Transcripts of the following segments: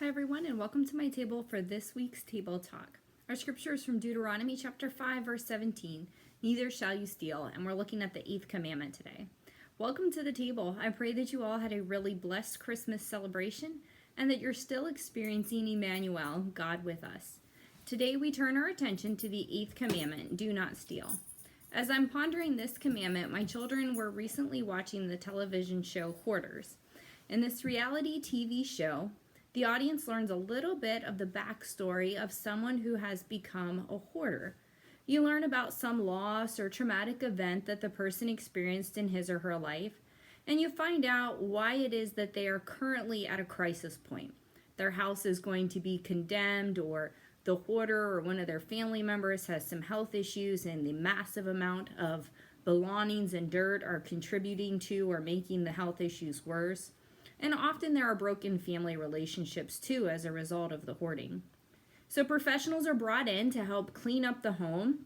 Hi everyone, and welcome to my table for this week's table talk. Our scripture is from Deuteronomy chapter 5 verse 17. Neither shall you steal, and we're looking at the 8th commandment today. Welcome to the table. I pray that you all had a really blessed Christmas celebration and that you're still experiencing Emmanuel, God with us. Today we turn our attention to the 8th commandment, do not steal. As I'm pondering this commandment, my children were recently watching the television show Hoarders. In this reality TV show, the audience learns a little bit of the backstory of someone who has become a hoarder. You learn about some loss or traumatic event that the person experienced in his or her life, and you find out why it is that they are currently at a crisis point. Their house is going to be condemned, or the hoarder or one of their family members has some health issues, and the massive amount of belongings and dirt are contributing to or making the health issues worse. And often there are broken family relationships too as a result of the hoarding. So professionals are brought in to help clean up the home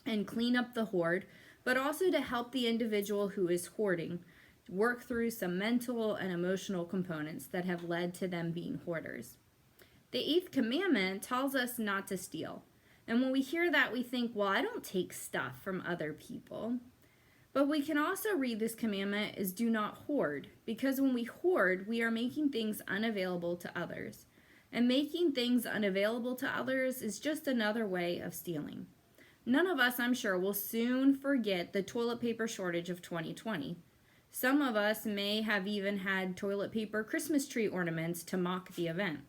and clean up the hoard, but also to help the individual who is hoarding work through some mental and emotional components that have led to them being hoarders. The 8th commandment tells us not to steal. And when we hear that, we think, well, I don't take stuff from other people. But we can also read this commandment as do not hoard, because when we hoard, we are making things unavailable to others. And making things unavailable to others is just another way of stealing. None of us, I'm sure, will soon forget the toilet paper shortage of 2020. Some of us may have even had toilet paper Christmas tree ornaments to mock the event.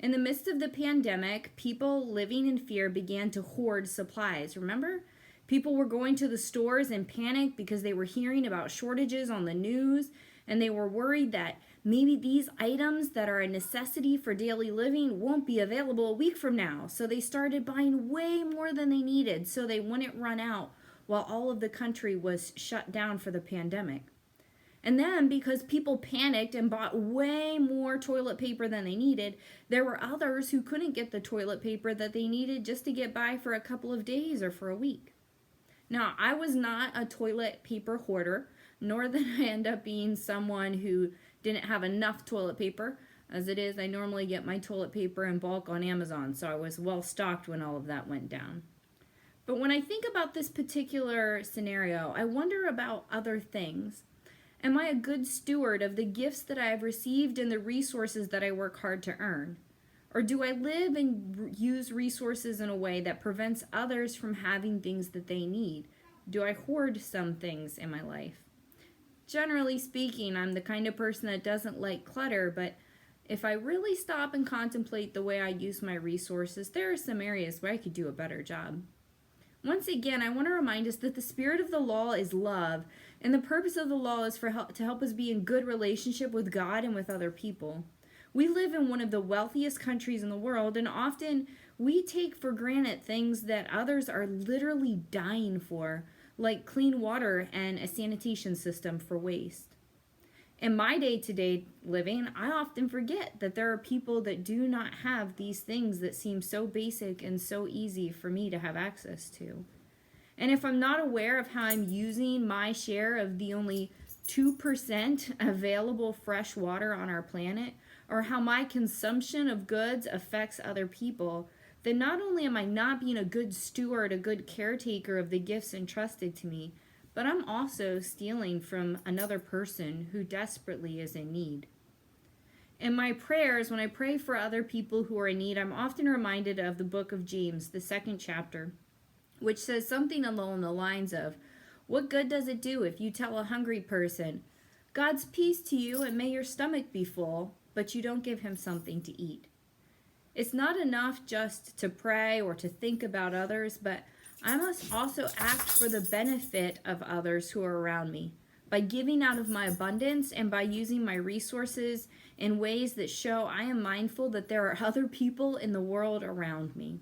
In the midst of the pandemic, people living in fear began to hoard supplies, remember? People were going to the stores in panic because they were hearing about shortages on the news, and they were worried that maybe these items that are a necessity for daily living won't be available a week from now. So they started buying way more than they needed so they wouldn't run out while all of the country was shut down for the pandemic. And then because people panicked and bought way more toilet paper than they needed, there were others who couldn't get the toilet paper that they needed just to get by for a couple of days or for a week. Now, I was not a toilet paper hoarder, nor did I end up being someone who didn't have enough toilet paper. As it is, I normally get my toilet paper in bulk on Amazon, so I was well stocked when all of that went down. But when I think about this particular scenario, I wonder about other things. Am I a good steward of the gifts that I have received and the resources that I work hard to earn? Or do I live and use resources in a way that prevents others from having things that they need? Do I hoard some things in my life? Generally speaking, I'm the kind of person that doesn't like clutter, but if I really stop and contemplate the way I use my resources, there are some areas where I could do a better job. Once again, I want to remind us that the spirit of the law is love, and the purpose of the law is to help us be in good relationship with God and with other people. We live in one of the wealthiest countries in the world, and often we take for granted things that others are literally dying for, like clean water and a sanitation system for waste. In my day-to-day living, I often forget that there are people that do not have these things that seem so basic and so easy for me to have access to. And if I'm not aware of how I'm using my share of the only 2% available fresh water on our planet, or how my consumption of goods affects other people, then not only am I not being a good steward, a good caretaker of the gifts entrusted to me, but I'm also stealing from another person who desperately is in need. In my prayers, when I pray for other people who are in need, I'm often reminded of the book of James, the 2nd chapter, which says something along the lines of, "What good does it do if you tell a hungry person, 'God's peace to you and may your stomach be full,' but you don't give him something to eat?" It's not enough just to pray or to think about others, but I must also act for the benefit of others who are around me by giving out of my abundance and by using my resources in ways that show I am mindful that there are other people in the world around me.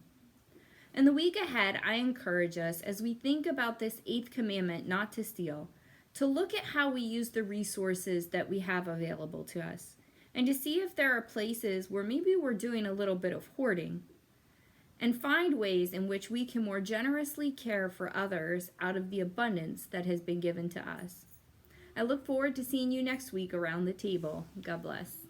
In the week ahead, I encourage us, as we think about this 8th commandment, not to steal, to look at how we use the resources that we have available to us, and to see if there are places where maybe we're doing a little bit of hoarding, and find ways in which we can more generously care for others out of the abundance that has been given to us. I look forward to seeing you next week around the table. God bless.